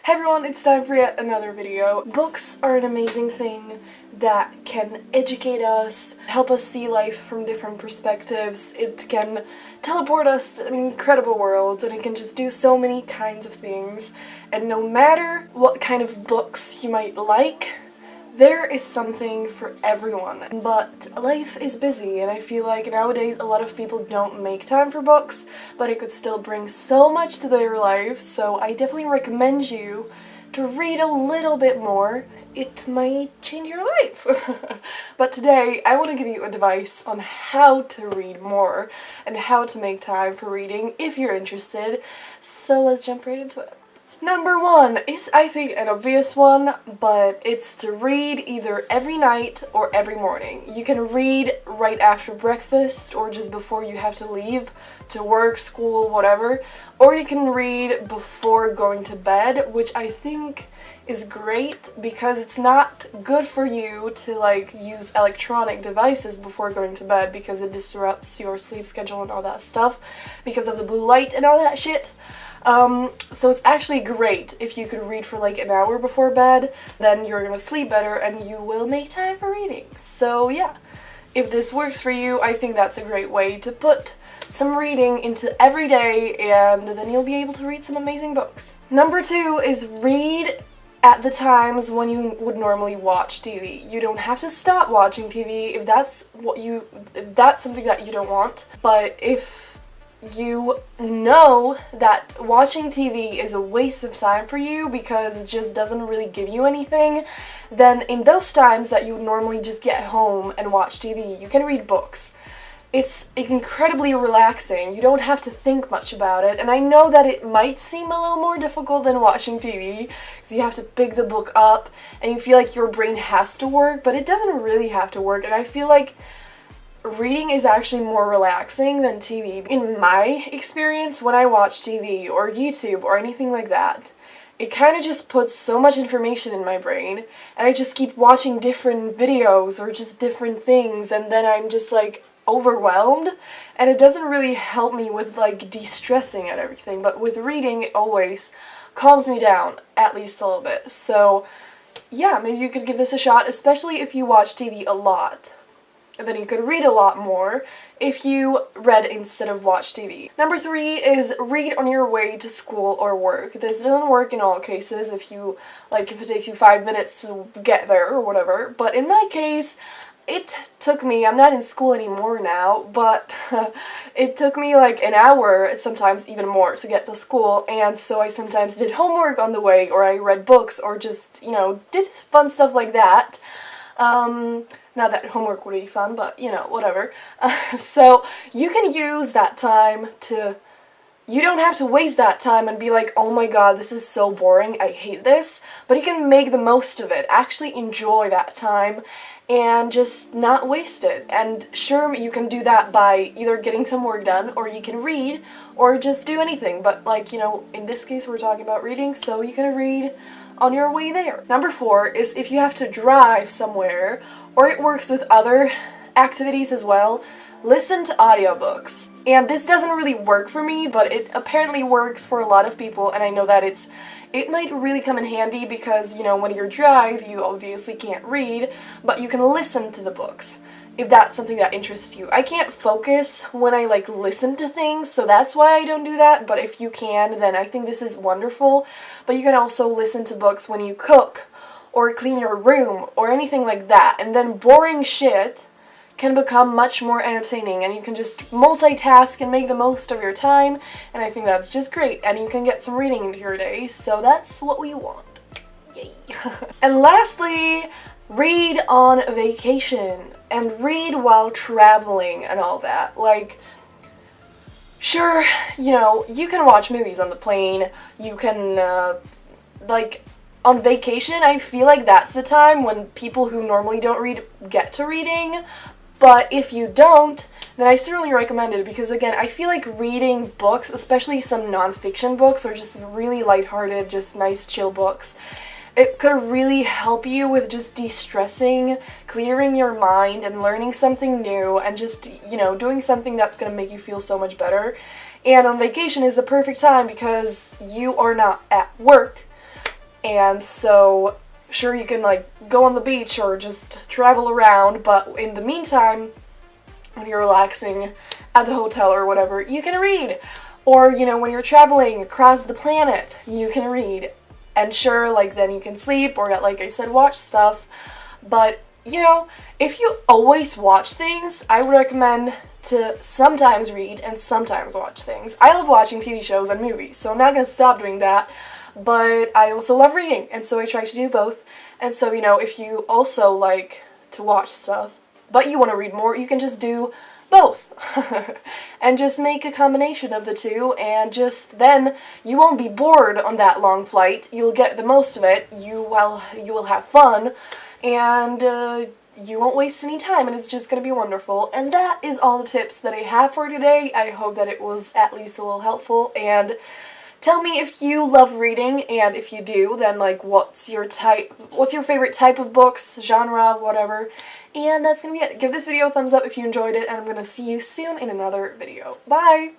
Hey everyone, it's time for yet another video. Books are an amazing thing that can educate us, help us see life from different perspectives. It can teleport us to incredible worlds, and it can just do so many kinds of things. And no matter what kind of books you might like, there is something for everyone. But life is busy, and I feel like nowadays a lot of people don't make time for books, but it could still bring so much to their lives, so I definitely recommend you to read a little bit more. It might change your life. But today I want to give you advice on how to read more and how to make time for reading if you're interested. So let's jump right into it. Number one is, I think, an obvious one, but it's to read either every night or every morning. You can read right after breakfast or just before you have to leave to work, school, whatever. Or you can read before going to bed, which I think is great because it's not good for you to use electronic devices before going to bed because it disrupts your sleep schedule and all that stuff because of the blue light and all that shit. So it's actually great if you could read for like an hour before bed, then you're gonna sleep better and you will make time for reading. So yeah, if this works for you, I think that's a great way to put some reading into every day, and then you'll be able to read some amazing books. Number two is read at the times when you would normally watch TV. You don't have to stop watching TV if that's something that you don't want, but if you know that watching TV is a waste of time for you because it just doesn't really give you anything, then in those times that you would normally just get home and watch TV, you can read books. It's incredibly relaxing. You don't have to think much about it, and I know that it might seem a little more difficult than watching TV because you have to pick the book up and you feel like your brain has to work, but it doesn't really have to work, and I feel like reading is actually more relaxing than TV. In my experience, when I watch TV or YouTube or anything like that, it kind of just puts so much information in my brain, and I just keep watching different videos or just different things, and then I'm just overwhelmed, and it doesn't really help me with de-stressing and everything. But with reading, it always calms me down at least a little bit. So yeah, maybe you could give this a shot, especially if you watch TV a lot. And then you could read a lot more if you read instead of watch TV. Number three is read on your way to school or work. This doesn't work in all cases if it takes you 5 minutes to get there or whatever, but in my case, it took me, I'm not in school anymore now, but it took me an hour, sometimes even more, to get to school, and so I sometimes did homework on the way, or I read books, or just, did fun stuff like that. Not that homework would be fun, but, whatever. So you can use that time to, you don't have to waste that time and be like, oh my god, this is so boring, I hate this, but you can make the most of it, actually enjoy that time, and just not waste it. And sure, you can do that by either getting some work done, or you can read, or just do anything, but in this case we're talking about reading, so you can read on your way there. Number four is if you have to drive somewhere, or it works with other activities as well, listen to audiobooks. And this doesn't really work for me, but it apparently works for a lot of people, and I know that it might really come in handy because, when you drive, you obviously can't read, but you can listen to the books if that's something that interests you. I can't focus when I listen to things, so that's why I don't do that, but if you can, then I think this is wonderful. But you can also listen to books when you cook or clean your room or anything like that, and then boring shit can become much more entertaining, and you can just multitask and make the most of your time, and I think that's just great, and you can get some reading into your day, so that's what we want. Yay. And lastly, read on vacation, and read while traveling and all that. Sure, you can watch movies on the plane, you can, on vacation, I feel like that's the time when people who normally don't read get to reading, but if you don't, then I certainly recommend it because, again, I feel like reading books, especially some non-fiction books or just really lighthearted, just nice chill books, it could really help you with just de-stressing, clearing your mind, and learning something new, and just, doing something that's going to make you feel so much better. And on vacation is the perfect time because you are not at work, and so sure, you can like go on the beach or just travel around, but in the meantime, when you're relaxing at the hotel or whatever, you can read. Or, you know, when you're traveling across the planet, you can read. And sure, like, then you can sleep or, like I said, watch stuff. But, you know, if you always watch things, I would recommend to sometimes read and sometimes watch things. I love watching TV shows and movies, so I'm not gonna stop doing that. But I also love reading, and so I try to do both. And so, you know, if you also like to watch stuff, but you want to read more, you can just do both. And just make a combination of the two, and just then you won't be bored on that long flight. You'll get the most of it. You will have fun, and you won't waste any time, and it's just gonna be wonderful. And that is all the tips that I have for today. I hope that it was at least a little helpful, and tell me if you love reading, and if you do, then like what's your favorite type of books, genre, whatever. And that's gonna be it. Give this video a thumbs up if you enjoyed it, and I'm gonna see you soon in another video. Bye!